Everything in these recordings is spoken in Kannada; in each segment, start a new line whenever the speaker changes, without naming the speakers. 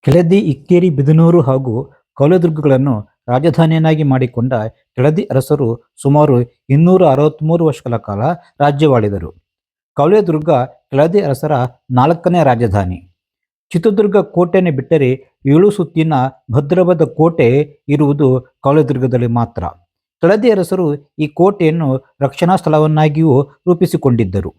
ಕೆಳದಿ, ಇಕ್ಕೇರಿ, ಬಿದನೂರು ಹಾಗೂ ಕೌಲದುರ್ಗಗಳನ್ನು ರಾಜಧಾನಿಯನ್ನಾಗಿ ಮಾಡಿಕೊಂಡ ಕೆಳದಿ ಅರಸರು ಸುಮಾರು 263 ವರ್ಷಗಳ ಕಾಲ ರಾಜ್ಯವಾಳಿದರು. ಕೌಲದುರ್ಗ ಕೆಳದಿ ಅರಸರ 4ನೇ ರಾಜಧಾನಿ. ಚಿತ್ರದುರ್ಗ ಕೋಟೆಯನ್ನು ಬಿಟ್ಟರೆ 7 ಸುತ್ತಿನ ಭದ್ರವಾದ ಕೋಟೆ ಇರುವುದು ಕೌಲದುರ್ಗದಲ್ಲಿ ಮಾತ್ರ. ಕೆಳದಿ ಅರಸರು ಈ ಕೋಟೆಯನ್ನು ರಕ್ಷಣಾ ಸ್ಥಳವನ್ನಾಗಿಯೂ ರೂಪಿಸಿಕೊಂಡಿದ್ದರು.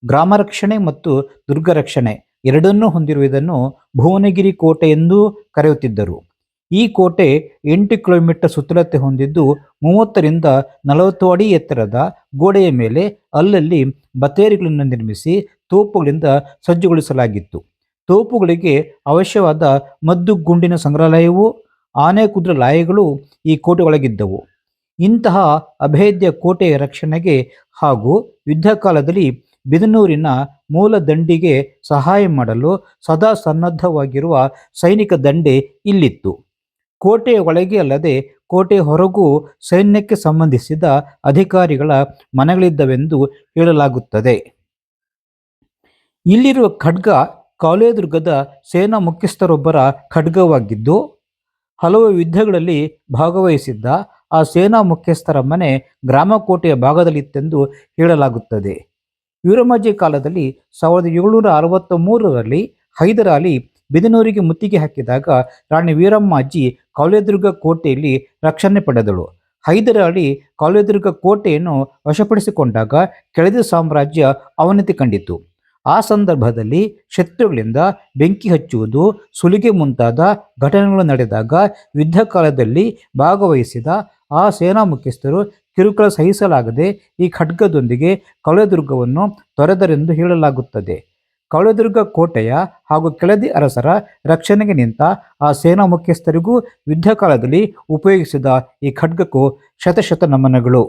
ಗ್ರಾಮ ರಕ್ಷಣೆ ಮತ್ತು ದುರ್ಗ ರಕ್ಷಣೆ ಎರಡನ್ನೂ ಹೊಂದಿರುವುದನ್ನು ಭುವನಗಿರಿ ಕೋಟೆ ಎಂದೂ ಕರೆಯುತ್ತಿದ್ದರು. ಈ ಕೋಟೆ 8 ಕಿಲೋಮೀಟರ್ ಸುತ್ತಳತೆ ಹೊಂದಿದ್ದು 30ರಿಂದ 40 ಅಡಿ ಎತ್ತರದ ಗೋಡೆಯ ಮೇಲೆ ಅಲ್ಲಲ್ಲಿ ಬತೇರಿಗಳನ್ನು ನಿರ್ಮಿಸಿ ತೋಪುಗಳಿಂದ ಸಜ್ಜುಗೊಳಿಸಲಾಗಿತ್ತು. ತೋಪುಗಳಿಗೆ ಅವಶ್ಯವಾದ ಮದ್ದು ಗುಂಡಿನ ಸಂಗ್ರಹಾಲಯವೂ ಆನೆ ಕುದುರೆ ಲಾಯಗಳು ಈ ಕೋಟೆ ಒಳಗಿದ್ದವು. ಇಂತಹ ಅಭೇದ್ಯ ಕೋಟೆಯ ರಕ್ಷಣೆಗೆ ಹಾಗೂ ಯುದ್ಧ ಕಾಲದಲ್ಲಿ ಬಿದನೂರಿನ ಮೂಲ ದಂಡಿಗೆ ಸಹಾಯ ಮಾಡಲು ಸದಾ ಸನ್ನದ್ಧವಾಗಿರುವ ಸೈನಿಕ ದಂಡೆ ಇಲ್ಲಿತ್ತು. ಕೋಟೆಯ ಒಳಗೆ ಅಲ್ಲದೆ ಕೋಟೆಯ ಹೊರಗೂ ಸೈನ್ಯಕ್ಕೆ ಸಂಬಂಧಿಸಿದ ಅಧಿಕಾರಿಗಳ ಮನೆಗಳಿದ್ದವೆಂದು ಹೇಳಲಾಗುತ್ತದೆ. ಇಲ್ಲಿರುವ ಖಡ್ಗ ಕೌಲದುರ್ಗದ ಸೇನಾ ಮುಖ್ಯಸ್ಥರೊಬ್ಬರ ಖಡ್ಗವಾಗಿದ್ದು, ಹಲವು ಯುದ್ಧಗಳಲ್ಲಿ ಭಾಗವಹಿಸಿದ್ದ ಆ ಸೇನಾ ಮುಖ್ಯಸ್ಥರ ಮನೆ ಗ್ರಾಮಕೋಟೆಯ ಭಾಗದಲ್ಲಿತ್ತೆಂದು ಹೇಳಲಾಗುತ್ತದೆ. ವೀರಮಾಜಿ ಕಾಲದಲ್ಲಿ 1763ರಲ್ಲಿ ಹೈದರಾಲಿ ಬಿದನೂರಿಗೆ ಮುತ್ತಿಗೆ ಹಾಕಿದಾಗ ರಾಣಿ ವೀರಮ್ಮಾಜಿ ಕೌಲದುರ್ಗ ಕೋಟೆಯಲ್ಲಿ ರಕ್ಷಣೆ ಪಡೆದಳು. ಹೈದರಾಲಿ ಕೌಲದುರ್ಗ ಕೋಟೆಯನ್ನು ವಶಪಡಿಸಿಕೊಂಡಾಗ ಕೆಳದಿ ಸಾಮ್ರಾಜ್ಯ ಅವನತಿ ಕಂಡಿತು. ಆ ಸಂದರ್ಭದಲ್ಲಿ ಶತ್ರುಗಳಿಂದ ಬೆಂಕಿ ಹಚ್ಚುವುದು, ಸುಲಿಗೆ ಮುಂತಾದ ಘಟನೆಗಳು ನಡೆದಾಗ ಯುದ್ಧ ಕಾಲದಲ್ಲಿ ಭಾಗವಹಿಸಿದ ಆ ಸೇನಾ ಮುಖ್ಯಸ್ಥರು ಕಿರುಕುಳ ಸಹಿಸಲಾಗದೆ ಈ ಖಡ್ಗದೊಂದಿಗೆ ಕೌಲದುರ್ಗವನ್ನು ತೊರೆದರೆಂದು ಹೇಳಲಾಗುತ್ತದೆ. ಕೌಲದುರ್ಗ ಕೋಟೆಯ ಹಾಗೂ ಕೆಳದಿ ಅರಸರ ರಕ್ಷಣೆಗೆ ನಿಂತ ಆ ಸೇನಾ ಮುಖ್ಯಸ್ಥರಿಗೂ ಯುದ್ಧ ಕಾಲದಲ್ಲಿ ಉಪಯೋಗಿಸಿದ ಈ ಖಡ್ಗಕ್ಕೂ ಶತಶತ ನಮನಗಳು.